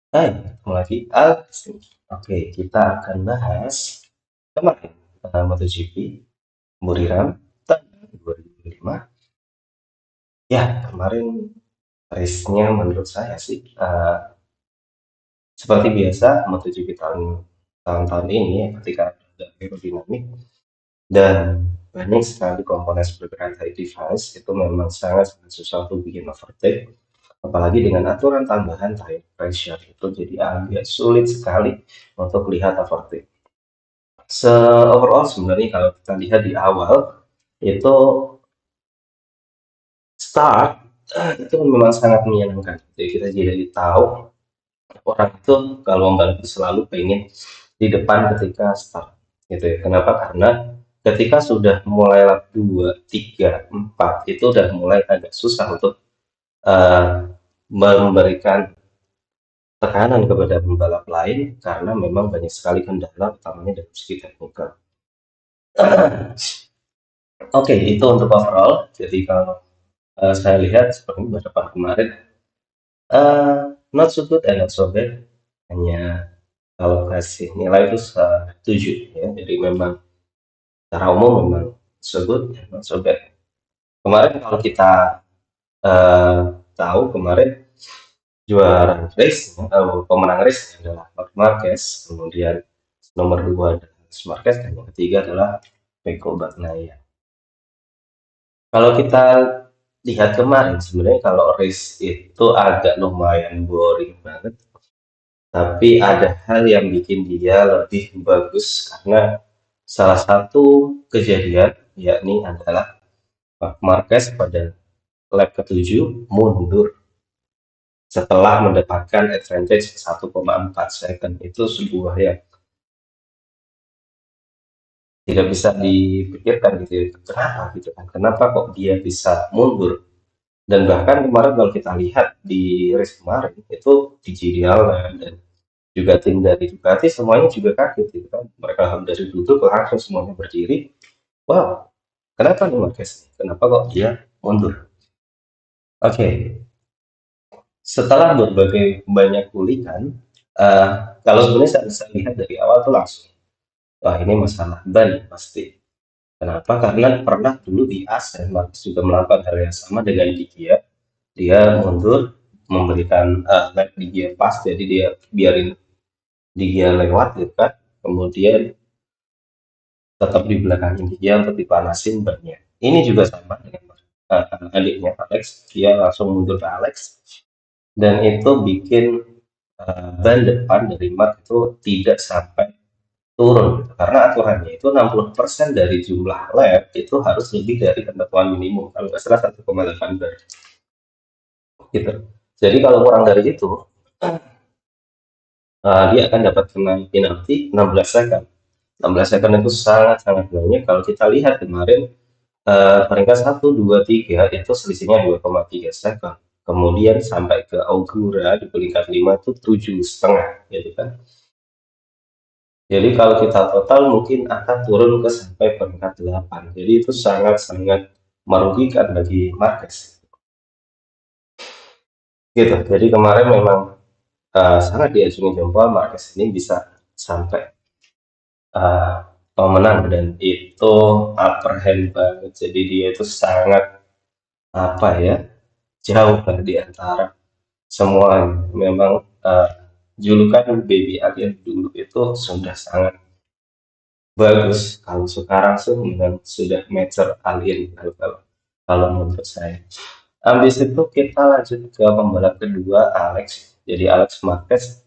Hai, ketemu lagi Alex. Oke, kita akan bahas kemarin MotoGP Buriram tahun 2005. Ya, kemarin race-nya menurut saya sih seperti biasa MotoGP tahun-tahun ini ya, ketika ada aerodinamik dan banyak sekali komponen bergerak dari device itu memang sangat-sangat susah untuk bikin overtake. Apalagi dengan aturan tambahan tire pressure itu jadi agak sulit sekali untuk lihat overtake. Overall sebenarnya kalau kita lihat di awal itu start itu memang sangat menyenangkan. Jadi kita jadi tahu orang itu kalau membalap itu selalu pengen di depan ketika start gitu ya. Kenapa? Karena ketika sudah mulai lap 2, 3, 4 itu udah mulai agak susah untuk uh, memberikan tekanan kepada pembalap lain karena memang banyak sekali kendala utamanya dari segi teknikal. Oke, itu untuk overall. Jadi kalau saya lihat seperti balapan kemarin, not so good and not so bad. Hanya kalau kasih nilai itu 7 ya. Jadi memang secara umum memang so good and not so bad. Kemarin kalau kita eh, tahu kemarin juara race, pemenang race adalah Marc Marquez, kemudian nomor 2 adalah Marc Marquez, dan yang ketiga adalah Pecco Bagnaia. Kalau kita lihat kemarin, sebenarnya kalau race itu agak lumayan boring banget. Tapi ada hal yang bikin dia lebih bagus karena salah satu kejadian yakni adalah Marc Marquez pada lap ke-7 mundur setelah mendapatkan advantage 1,4 second. Itu sebuah yang tidak bisa dipikirkan gitu ya. Kenapa gitu kan? Kenapa kok dia bisa mundur? Dan bahkan kemarin kalau kita lihat di race kemarin itu di GDL dan juga tim dari Ducati semuanya juga kaget gitu kan. Mereka dari duduk langsung semuanya berdiri. Wow, kenapa nih Marquez? Kenapa kok dia mundur? Oke, setelah berbagai banyak kulikan, eh, kalau sebenarnya saya lihat dari awal tuh langsung, wah ini masalah ban pasti. Kenapa? Karena pernah dulu di ASEAN, Marquez juga melakukan hal yang sama dengan Digia. Dia mundur, memberikan lap Digia pas, jadi dia biarin Digia lewat gitu kan. Kemudian tetap di belakangin dia untuk dipanasin bannya. Ini juga sama dengan adiknya Alex, dia langsung mundur ke Alex dan itu bikin ban depan dari Mark itu tidak sampai turun karena aturannya itu 60% dari jumlah lap itu harus lebih dari ketentuan minimum kalau nggak salah 1,8 bar gitu. Jadi kalau kurang dari itu dia akan dapat kena penalti 16 second. 16 second itu sangat-sangat banyak kalau kita lihat kemarin peringkat 1, 2, 3 itu selisihnya 2,3 second. Kemudian sampai ke Augura di peringkat 5 itu 7,5 gitu kan. Jadi kalau kita total mungkin akan turun ke sampai peringkat 8. Jadi itu sangat-sangat merugikan bagi Marquez. Gitu. Jadi kemarin memang sangat diacungi jempol Marquez ini bisa sampai uh, pemenang dan itu upper hand banget. Jadi dia itu sangat apa ya jauh lah di antara semua memang julukan Baby Alien dulu itu sudah sangat bagus. Kalau sekarang sih memang sudah mature alien kalau menurut saya. Habis itu kita lanjut ke pembalap kedua Alex. Jadi Alex Marquez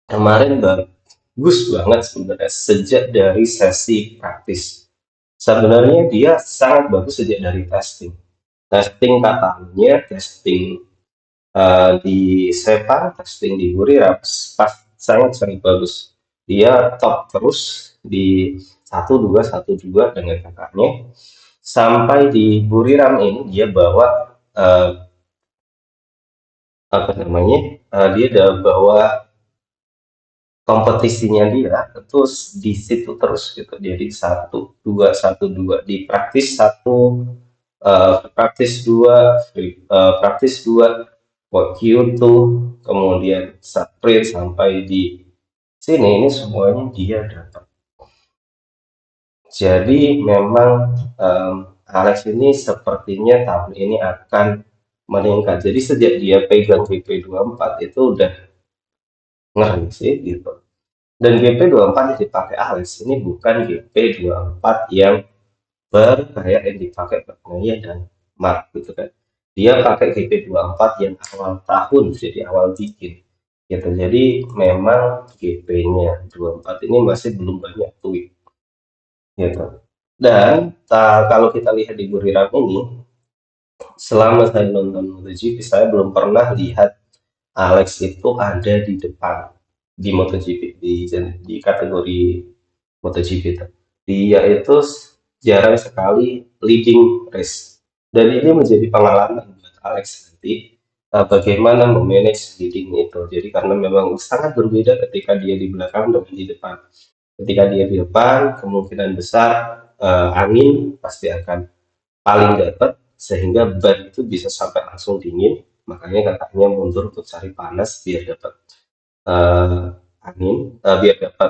kemarin bagus banget sebenarnya sejak dari sesi praktis. Sebenarnya dia sangat bagus sejak dari testing. Testing katanya, testing di Sepang, testing di Buriram pas sangat-sangat bagus. Dia top terus di 1-2 dengan kakaknya. Sampai di Buriram ini dia bawa eh, apa namanya? Dia udah bawa kompetisinya dia terus di situ terus gitu. Jadi 1-2 di praktis 1, praktis 2, praktis 2 Q2, kemudian sprint sampai di sini ini semuanya dia dapat. Jadi memang Alex ini sepertinya tahun ini akan meningkat. Jadi sejak dia pegang GP24 itu udah ngeri sih gitu. Dan GP24 yang dipakai Alex ini bukan GP24 yang kayak yang dipakai Bagnaia dan Mark gitu kan. Dia pakai GP24 yang awal tahun, jadi awal bikin gitu. Jadi memang GP-nya 24 ini masih belum banyak tweak gitu. Dan kalau kita lihat di Buriram ini, selama saya nonton MotoGP, saya belum pernah lihat Alex itu ada di depan di MotoGP di kategori MotoGP itu. Dia itu jarang sekali leading race. Dan ini menjadi pengalaman buat Alex nanti bagaimana memanage leading itu. Jadi karena memang sangat berbeda ketika dia di belakang dan di depan. Ketika dia di depan, kemungkinan besar angin pasti akan paling dapat sehingga ban itu bisa sampai langsung dingin. Makanya kakaknya mundur untuk cari panas biar dapat eh, angin, biar dapat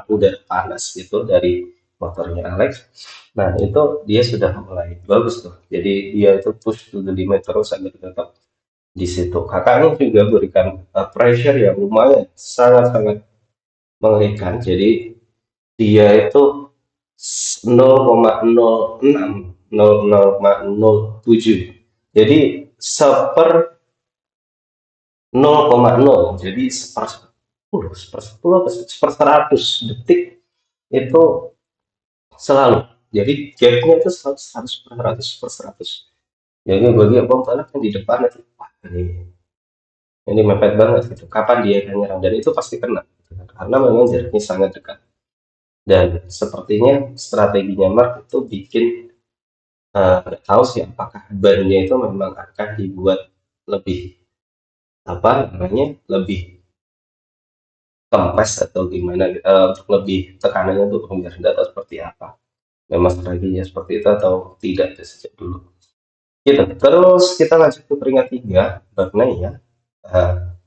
udara panas gitu dari motornya Alex. Nah itu dia sudah mulai bagus tuh. Jadi dia itu push to the limit terus agar tetap di situ. Kakaknya juga berikan pressure yang lumayan sangat-sangat mengerikan. Jadi dia itu 0,06 0,07. Jadi seper 0,0. Jadi seper 10 atau seper 100 detik itu selalu. Jadi gapnya itu selalu 100 per 100 per 100. Jadi bagi abang Talib yang di depan itu, wah ini mepet banget gitu. Kapan dia akan nyerang dan itu pasti kena. Gitu kan. Karena memang jaraknya sangat dekat. Dan sepertinya strateginya Mark itu bikin nggak tahu sih apakah bannya itu memang akan dibuat lebih apa namanya lebih kempes atau gimana untuk lebih tekanannya untuk lebih rendah atau seperti apa memang strateginya seperti itu atau tidak itu sejak dulu gitu. Terus kita lanjut ke peringkat tiga Bagnai ya. uh,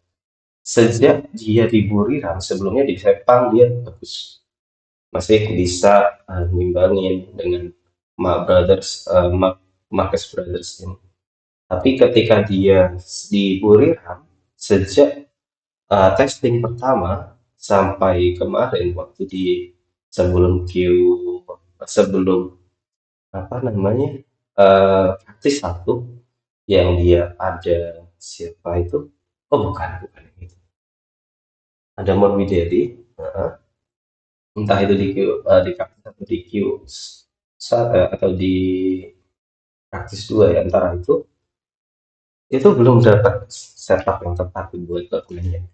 Sejak dia di Buriram sebelumnya di Sepang dia bagus, masih bisa nimbangin dengan Marcus Brothers ini. Tapi ketika dia di Buriram, sejak testing pertama sampai kemarin waktu di sebelum sebelum apa namanya praktis satu yang dia ada siapa itu? Oh bukan itu. Ada Morbidelli, entah itu di di praktis atau di atau di praktis dua ya antara itu belum dapat setup yang tepat buat Batman.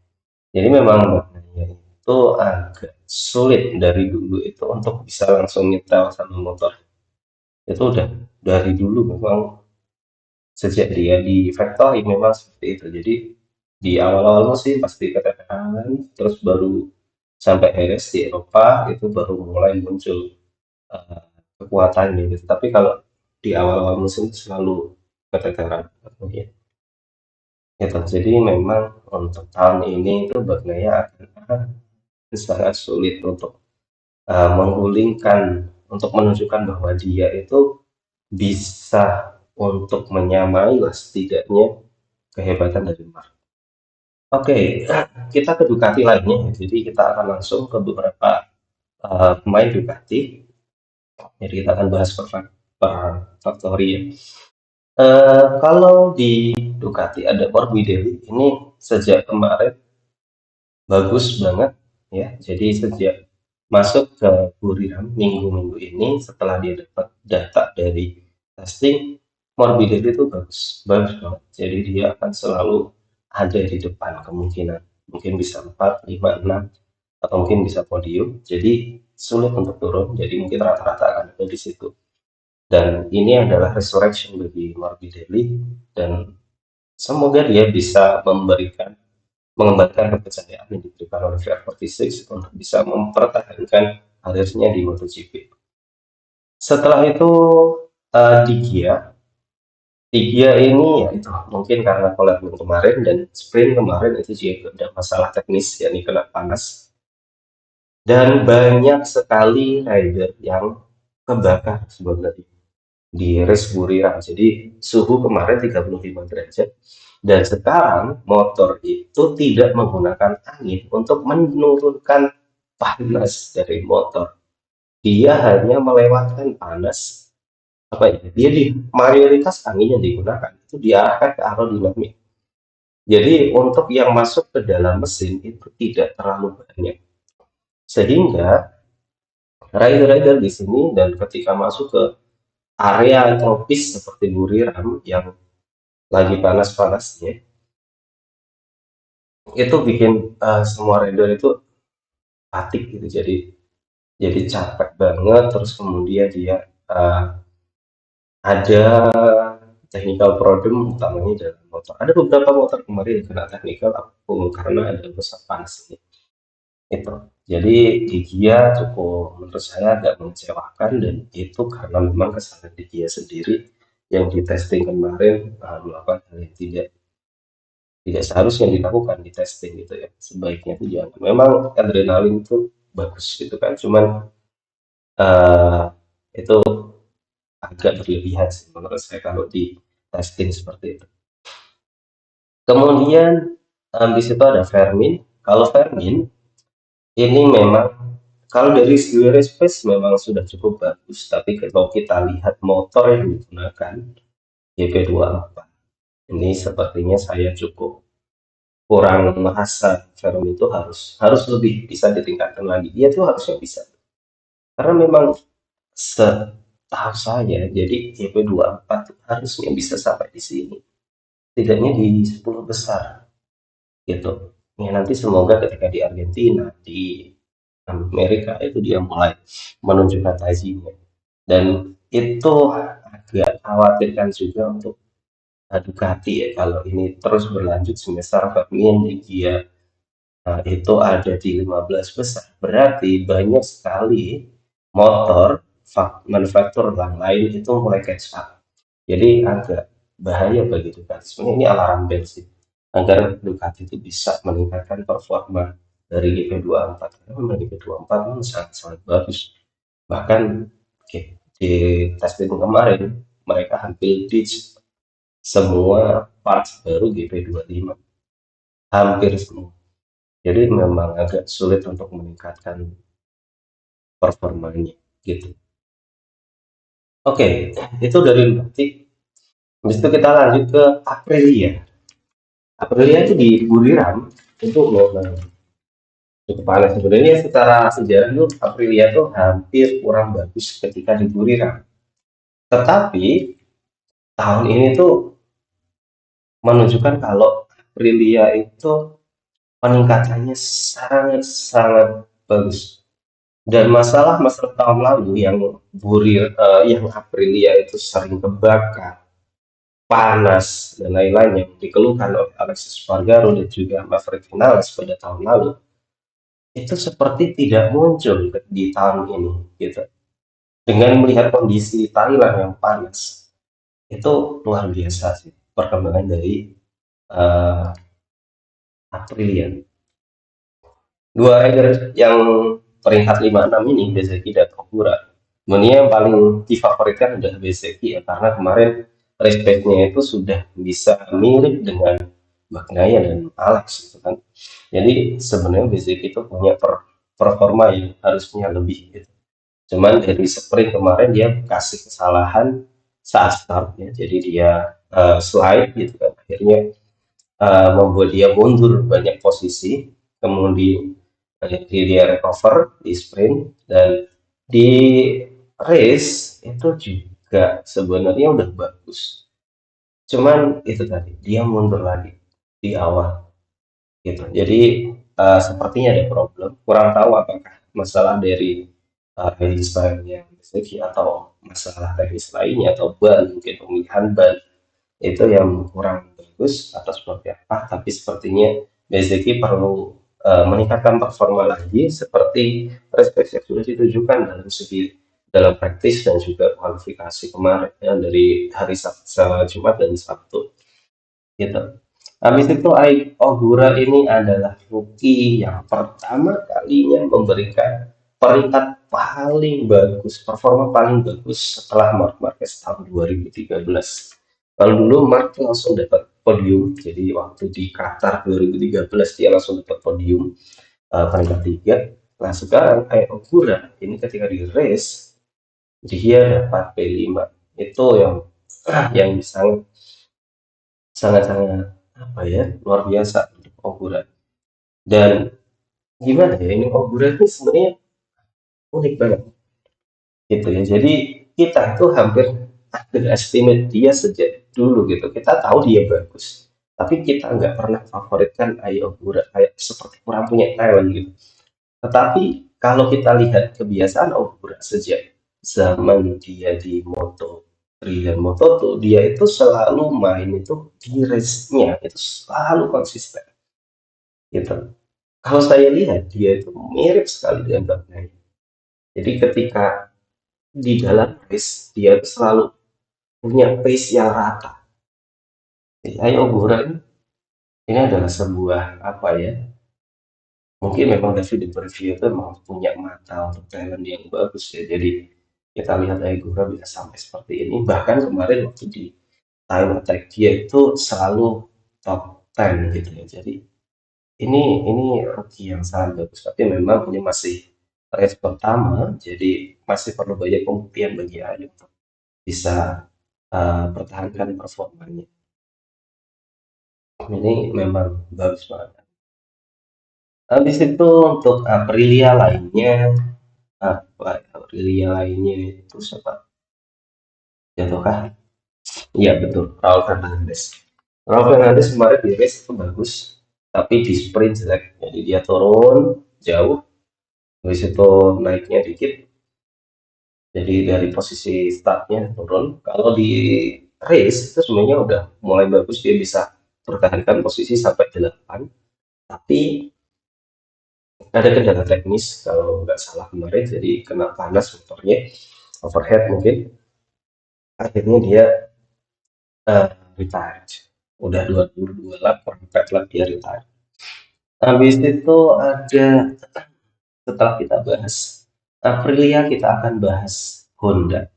Jadi memang Batman itu agak sulit dari dulu itu untuk bisa langsung nyetel sama motor. Itu udah dari dulu memang sejak dia di factory memang seperti itu. Jadi di awal-awal musim pasti ketegangan, terus baru sampai Heres di Eropa itu baru mulai muncul eh, kekuatannya gitu. Tapi kalau di awal-awal musim itu selalu ketegangan. Ya. Gitu. Jadi memang untuk tahun ini itu Bagnaia akan sangat sulit untuk menggulingkan, untuk menunjukkan bahwa dia itu bisa untuk menyamai lah setidaknya kehebatan dari Mark. Oke, kita ke Ducati lainnya. Jadi kita akan langsung ke beberapa pemain Ducati. Jadi kita akan bahas per factory ya. Kalau di Ducati ada Morbidelli ini sejak kemarin bagus banget ya. Jadi sejak masuk ke Buriram minggu-minggu ini setelah dia dapat data dari testing, Morbidelli itu bagus, bagus banget. Jadi dia akan selalu ada di depan kemungkinan. Mungkin bisa 4, 5, 6 atau mungkin bisa podium. Jadi sulit untuk turun. Jadi mungkin rata-rata akan ada di situ. Dan ini adalah resurrection bagi Morbidelli dan semoga dia bisa mengembalikan kepercayaan yang diberikan oleh VR46 untuk bisa mempertahankan karirnya di MotoGP. Setelah itu di Gia, Tiga ini ya itu mungkin karena collab yang kemarin dan sprint kemarin itu juga ada masalah teknis yakni kena panas dan banyak sekali rider yang kebakar sebenarnya di race Buriram. Jadi suhu kemarin 35 derajat dan sekarang motor itu tidak menggunakan angin untuk menurunkan panas dari motor. Dia hanya melewatkan panas apa ya? Dia di mayoritas angin yang digunakan itu diarahkan ke aerodinamik. Jadi untuk yang masuk ke dalam mesin itu tidak terlalu banyak. Sehingga rider-rider di sini dan ketika masuk ke area tropis seperti Buriram yang lagi panas-panasnya, itu bikin semua rider itu fatigue gitu. Jadi capek banget terus kemudian dia eh, ada technical problem utamanya dalam motor. Ada beberapa motor kemarin yang kena technical karena ada rusak panas ini. Itu. Jadi di Gia cukup menurut saya agak mengecewakan dan itu karena memang kesalahan di Gia sendiri yang di testing kemarin melakukan hal yang tidak seharusnya dilakukan di testing gitu ya. Sebaiknya itu jangan. Memang adrenalin itu bagus gitu kan, cuman eh, itu agak berlebihan sih menurut saya kalau di testing seperti itu. Kemudian di situ ada Fermin. Kalau Fermin ini memang kalau dari segi space memang sudah cukup bagus, tapi kalau kita lihat motor yang digunakan GP24 ini sepertinya saya cukup kurang merasa Fermi itu harus harus lebih bisa ditingkatkan lagi. Dia tuh harusnya bisa. Karena memang setahu saya jadi GP24 tuh harusnya bisa sampai di sini. Tidaknya di 10 besar gitu. Ya nanti semoga ketika di Argentina, di Amerika itu dia mulai menunjukkan tajinya. Dan itu agak khawatirkan juga untuk Ducati ya kalau ini terus berlanjut semester Firmin dia itu ada di 15 besar. Berarti banyak sekali motor manufaktur yang lain itu mulai catch up. Jadi agak bahaya bagi Ducati. Sebenarnya ini alarm bell sih. Agar Ducati itu bisa meningkatkan performa dari GP24. Karena memang GP24 ini sangat-sangat bagus. Bahkan oke, di testing kemarin mereka hampir ditch semua parts baru GP25. Hampir semua. Jadi memang agak sulit untuk meningkatkan performanya gitu. Oke, itu dari Lutti. Habis itu kita lanjut ke Aprilia. Aprilia itu di Buriram itu memang cukup panas sebenarnya secara sejarah itu Aprilia itu hampir kurang bagus ketika di Buriram. Tetapi tahun ini tuh menunjukkan kalau Aprilia itu peningkatannya sangat-sangat bagus. Dan masalah tahun lalu yang yang Aprilia itu sering kebakar, panas, dan lain-lain yang dikeluhkan oleh Alexis Spargaro dan juga Maverick Vinales pada tahun lalu, itu seperti tidak muncul di tahun ini, gitu. Dengan melihat kondisi Thailand yang panas, itu luar biasa sih perkembangan dari uh, Aprilia. Dua rider yang peringkat 5-6 ini, Bezeki dan Okura. Sebenarnya yang paling difavoritkan adalah Bezeki ya, karena kemarin respect-nya itu sudah bisa mirip dengan Bagnaia dan Alex gitu kan. Jadi sebenarnya Bezeki itu punya performa yang harusnya lebih gitu. Cuman dari sprint kemarin dia kasih kesalahan saat start ya. Jadi dia slide gitu kan. Akhirnya membuat dia mundur banyak posisi, kemudian dia recover di sprint dan di race itu juga sebenarnya udah bagus. Cuman itu tadi dia mundur lagi di awal gitu. Jadi sepertinya ada problem. Kurang tahu apakah masalah dari riding style-nya atau masalah teknis lainnya atau ban mungkin pemilihan ban itu yang kurang bagus atau seperti apa, tapi sepertinya Bezeki perlu meningkatkan performa lagi seperti respect yang sudah ditujukan dalam segi dalam praktis dan juga kualifikasi kemarin ya, dari hari Jumat dan Sabtu gitu. Habis itu Ogura ini adalah rookie yang pertama kalinya memberikan peringkat paling bagus, performa paling bagus setelah Marc Marquez tahun 2013. Kalau dulu Marc langsung dapat podium, jadi waktu di Qatar 2013 dia langsung dapat podium peringkat tiga. Nah sekarang Ogura ini ketika di race dia dapat P5 itu yang sangat sangat sangat apa ya luar biasa untuk Ogura. Dan gimana ya ini Ogura itu sebenarnya unik banget gitu ya. Jadi kita itu hampir underestimate dia sejak dulu gitu. Kita tahu dia bagus, tapi kita nggak pernah favoritkan Ai Ogura kayak seperti kurang punya talent gitu. Tetapi kalau kita lihat kebiasaan Ogura sejak zaman dia di Moto3 dan Moto2, dia itu selalu main itu di race-nya itu selalu konsisten gitu. Kalau saya lihat dia itu mirip sekali dengan Bagnaia. Jadi ketika di dalam race dia itu selalu punya pace yang rata. Jadi Ayo Ogura ini adalah sebuah apa ya? Mungkin memang David de Brivio itu memang punya mata untuk talent yang bagus ya. Jadi kita lihat Ayo Ogura bisa sampai seperti ini. Bahkan kemarin waktu di time attack dia itu selalu top 10 gitu ya. Jadi ini rookie yang sangat bagus, tapi memang ini masih race pertama, jadi masih perlu banyak pembuktian bagi Ayu untuk bisa pertahankan performanya. Ini memang bagus banget. Habis itu untuk Aprilia lainnya itu siapa? Jatuhkah? Iya betul, Raul Fernandez. Raul Fernandez kemarin di race itu bagus, tapi di sprint jelek. Jadi dia turun jauh, habis itu naiknya dikit, jadi dari posisi startnya turun. Kalau di race itu sebenarnya udah mulai bagus, dia bisa pertahankan posisi sampai 8. Tapi ada kendala teknis kalau nggak salah kemarin, jadi kena panas motornya, overhead mungkin. Akhirnya dia retired. Udah 22 lap, per 4 lap dia retired. Habis itu ada, setelah kita bahas Aprilia, kita akan bahas Honda.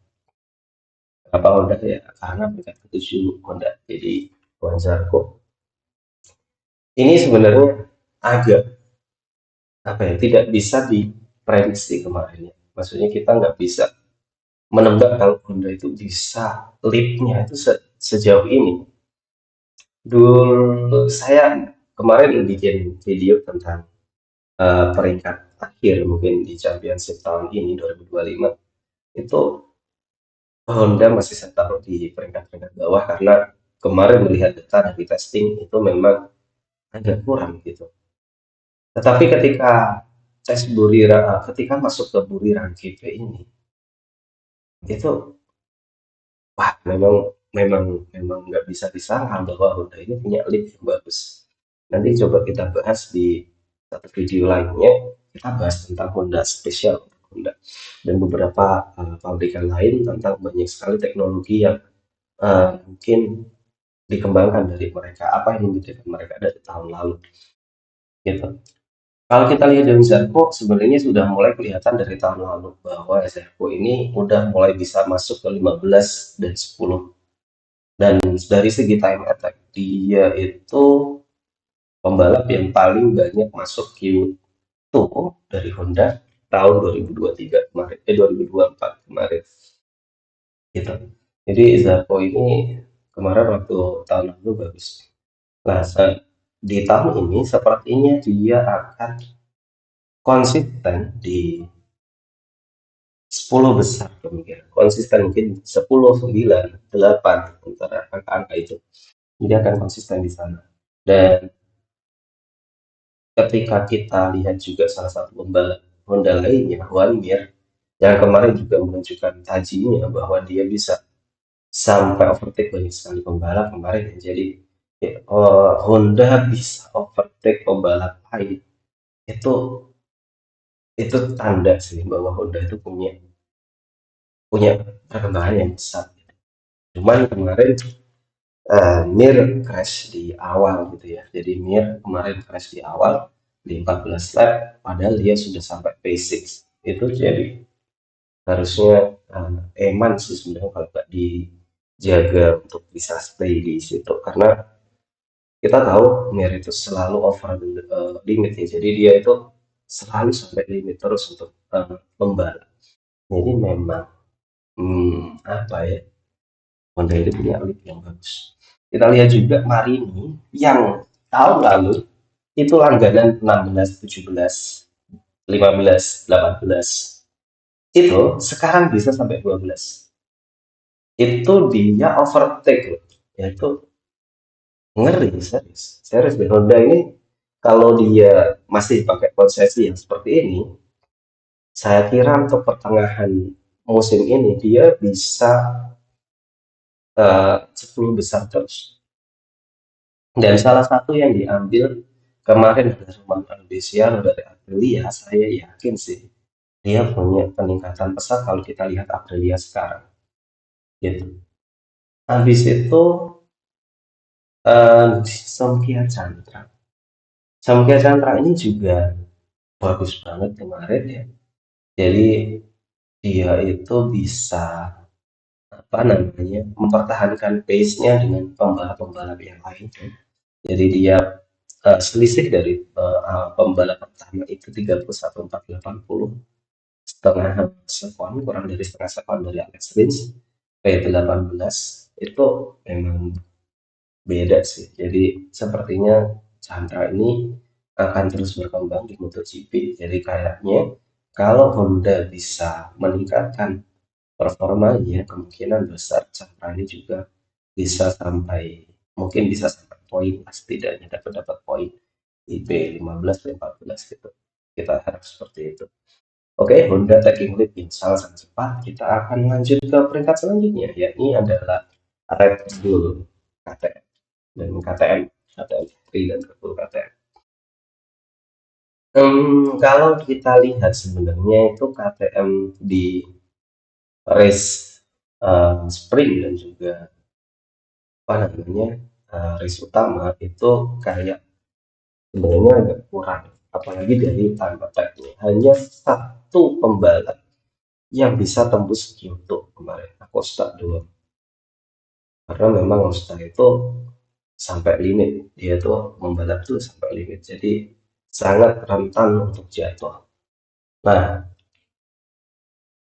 Kenapa Honda ya? Karena peringkat ketujuh Honda. Jadi Juan Zarco ini sebenarnya agak apa ya tidak bisa diprediksi kemarin ya. Maksudnya kita nggak bisa menebak kalau Honda itu bisa lead-nya itu sejauh ini. Dulu saya kemarin bikin video tentang peringkat akhir mungkin di Championship tahun ini 2025 itu Honda masih saya taruh di peringkat-peringkat bawah karena kemarin melihat data dari testing itu memang agak kurang gitu. Tetapi ketika masuk ke buriran GP ini, itu wah memang memang nggak bisa disangkal bahwa Honda ini punya lead yang bagus. Nanti coba kita bahas di satu video lainnya, kita bahas tentang Honda spesial Honda dan beberapa pabrikan lain tentang banyak sekali teknologi yang mungkin dikembangkan dari mereka, apa yang membedakan mereka dari tahun lalu gitu. Kalau kita lihat dari Zarko, sebenarnya sudah mulai kelihatan dari tahun lalu bahwa Zarko ini udah mulai bisa masuk ke 15 dan 10. Dan dari segi time attack, dia itu pembalap yang paling banyak masuk Q2 dari Honda tahun 2023 kemarin, 2024 kemarin. Gitu. Jadi Zarko ini kemarin waktu tahun lalu bagus. Nah, di tahun ini sepertinya dia akan konsisten di 10 besar kemungkinan. Konsisten mungkin 10, 9, 8 antara angka-angka itu. Dia akan konsisten di sana. Dan ketika kita lihat juga salah satu pembalap Honda lainnya, Juan Mir, yang kemarin juga menunjukkan tajinya bahwa dia bisa sampai overtake banyak sekali pembalap kemarin. Jadi Honda bisa overtake pembalap lain. Itu itu tanda sih bahwa Honda itu punya punya perkembangan yang besar. Cuman kemarin Mir crash di awal gitu ya. Jadi Mir kemarin crash di awal di 14 lap, padahal dia sudah sampai P6. Itu jadi harusnya eman sih sebenarnya kalau nggak dijaga untuk bisa stay di situ. Karena kita tahu Mir itu selalu over the limit ya. Jadi dia itu selalu sampai limit terus untuk membalap. Jadi memang apa ya, Honda itu punya lead yang bagus. Kita lihat juga Marini yang tahun lalu itu langganan 16, 17, 15, 18. Itu sekarang bisa sampai 12. Itu dia overtake loh. Itu ngeri, serius. Serius deh. Honda ini kalau dia masih pakai konsesi yang seperti ini, saya kira untuk pertengahan musim ini dia bisa 10 besar terus. Dan salah satu yang diambil kemarin dari Roman Alvesiano dari Aprilia, saya yakin sih dia punya peningkatan pesat kalau kita lihat Aprilia sekarang. Gitu. Habis itu Somkia Chandra. Somkia Chandra ini juga bagus banget kemarin ya. Jadi dia itu bisa apa namanya mempertahankan pace-nya dengan pembalap-pembalap yang lain. Jadi dia selisih dari pembalap pertama itu 31.480, setengah sekon, kurang dari setengah sekon dari Alex Rins ke 18, itu memang beda sih. Jadi sepertinya Chandra ini akan terus berkembang di MotoGP. Jadi kayaknya kalau Honda bisa meningkatkan performanya, kemungkinan besar Chandra ini juga bisa sampai, mungkin bisa sampai poin lah, setidaknya dapat dapat poin di P15, P14 gitu. Kita harap seperti itu. Oke, Honda taking lead yang sangat cepat. Kita akan lanjut ke peringkat selanjutnya, yakni adalah Red Bull KTM dan KTM, KTM Free dan Red Bull KTM. Kalau kita lihat sebenarnya itu KTM di race sprint dan juga apa namanya race utama itu kayak sebenarnya agak kurang, apalagi dari time attack-nya. Hanya satu pembalap yang bisa tembus Kyoto kemarin, Acosta doang. Karena memang Acosta itu sampai limit, dia tuh membalap tuh sampai limit, jadi sangat rentan untuk jatuh. Nah,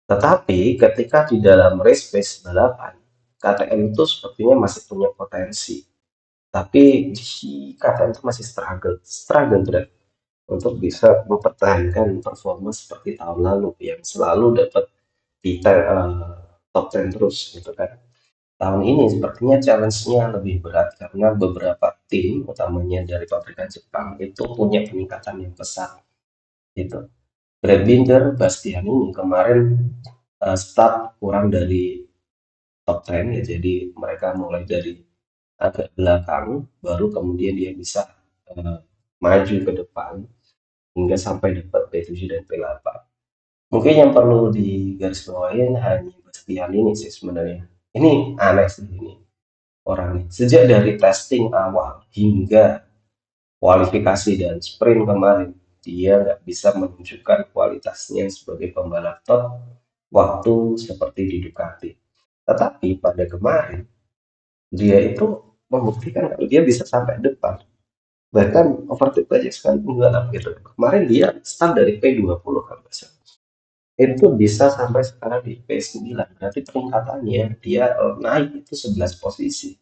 tetapi ketika di dalam race pace balapan, KTM itu sepertinya masih punya potensi. Tapi si KTM itu masih struggle berat untuk bisa mempertahankan performa seperti tahun lalu yang selalu dapat di top 10 terus gitu kan. Tahun ini sepertinya challenge-nya lebih berat karena beberapa tim, utamanya dari pabrikan Jepang, itu punya peningkatan yang besar gitu. Brad Binder, Bastian ini kemarin start kurang dari top 10 ya, jadi mereka mulai dari agak belakang, baru kemudian dia bisa eh, maju ke depan hingga sampai dapat P7 dan P8. Mungkin yang perlu digarisbawahi hanya Bastian ini sih sebenarnya. Ini aneh sih ini orang nih. Sejak dari testing awal hingga kualifikasi dan sprint kemarin, dia nggak bisa menunjukkan kualitasnya sebagai pembalap top waktu seperti di Ducati. Tetapi pada kemarin, dia itu membuktikan kalau dia bisa sampai depan. Bahkan overtake banyak sekali pembalap gitu. Kemarin dia start dari P20 kalau nggak salah. Itu bisa sampai sekarang di P9. Berarti peningkatannya dia naik itu 11 posisi.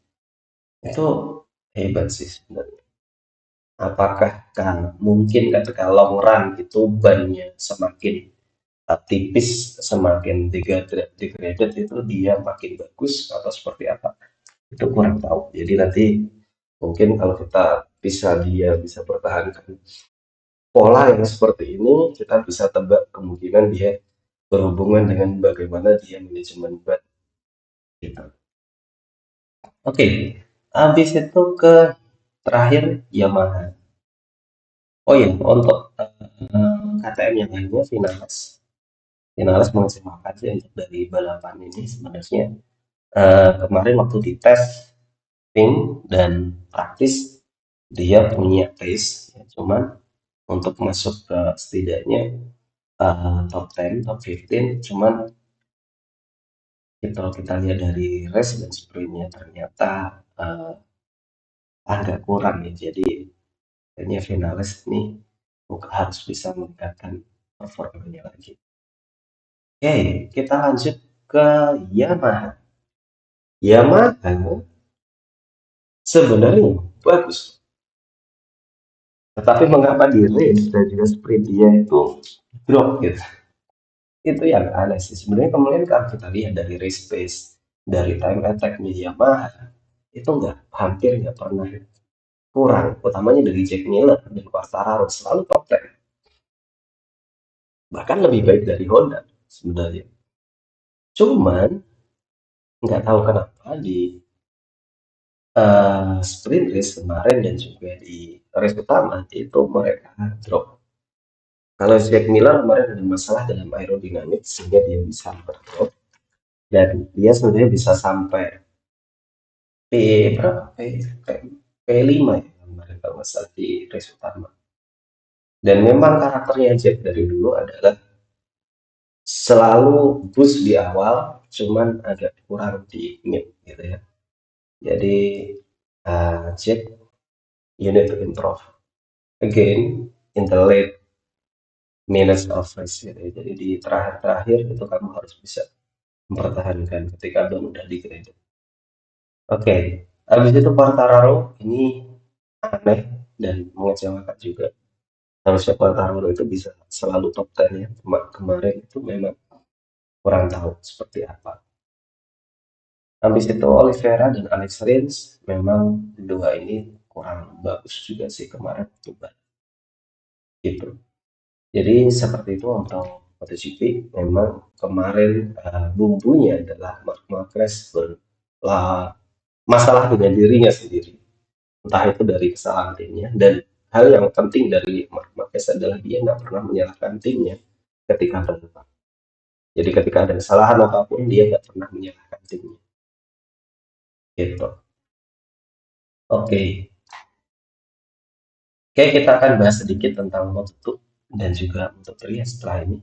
Itu hebat sih sebenarnya. Apakah kan mungkin ketika long run itu bannya semakin tipis, semakin degraded itu dia makin bagus atau seperti apa? Itu kurang tahu. Jadi nanti mungkin kalau kita dia bisa pertahankan pola yang seperti ini, kita bisa tebak kemungkinan dia berhubungan dengan bagaimana dia manajemen ban gitu. Oke, habis itu ke terakhir Yamaha. Oh iya, untuk KTM yang lainnya Vinales. Finalis mengecewakan sih untuk dari balapan ini sebenarnya. Kemarin waktu dites ping dan praktis dia punya pace, ya, cuman untuk masuk ke setidaknya top 10, top 15, cuman kalau kita lihat dari race dan sprintnya ternyata eh, agak kurang ya. Jadi kayaknya finalis ini harus bisa meningkatkan performanya lagi. Oke, kita lanjut ke Yamaha. Yamaha sebenarnya bagus, tetapi mengapa di race dan juga sprint dia itu drop gitu? Itu yang aneh sih. Sebenarnya kemarin kalau kita lihat dari race pace, dari time attack Yamaha, itu hampir nggak pernah kurang, utamanya dari Jack Miller dan Quartararo selalu top 10, bahkan lebih baik dari Honda sebenarnya. Cuman nggak tahu kenapa di sprint race kemarin dan juga di race utama itu mereka drop. Kalau Jack Miller kemarin ada masalah dalam aerodinamik sehingga dia bisa berdrop dan dia sebenarnya bisa sampai P berapa? P5 ya kemarin kalau nggak salah di race utama. Dan memang karakternya Jack dari dulu adalah selalu boost di awal, cuman agak kurang di mid gitu ya. Jadi Jack, you need to improve again in the late minutes of race gitu ya. Jadi di terakhir-terakhir itu kamu harus bisa mempertahankan ketika belum udah di grid. Oke, habis itu Quartararo ini aneh dan mengecewakan juga. Harusnya Quartararo itu bisa selalu top 10 ya. Cuma kemarin itu memang kurang tahu seperti apa. Habis itu Oliveira dan Alex Rins memang dua ini kurang bagus juga sih kemarin coba gitu. Jadi seperti itu untuk MotoGP memang kemarin bumbunya adalah Marc Marquez masalah dengan dirinya sendiri. Entah itu dari kesalahan timnya dan hal yang penting dari Marc Marquez adalah dia nggak pernah menyalahkan timnya ketika balapan. Jadi ketika ada kesalahan apapun dia nggak pernah menyalahkan timnya. Gitu. Oke, Oke, kita akan bahas sedikit tentang Moto2 dan juga Moto3 setelah ini.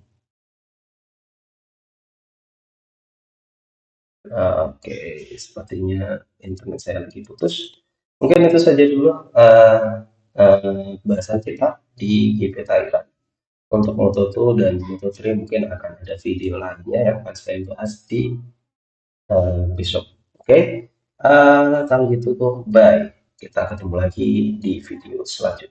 Oke, sepertinya internet saya lagi putus. Mungkin itu saja dulu bahasan kita di GP Thailand. Untuk Moto2 dan Moto3 mungkin akan ada video lainnya yang akan saya bahas di besok. Oke, kalau gitu tuh, bye. Kita ketemu lagi di video selanjutnya.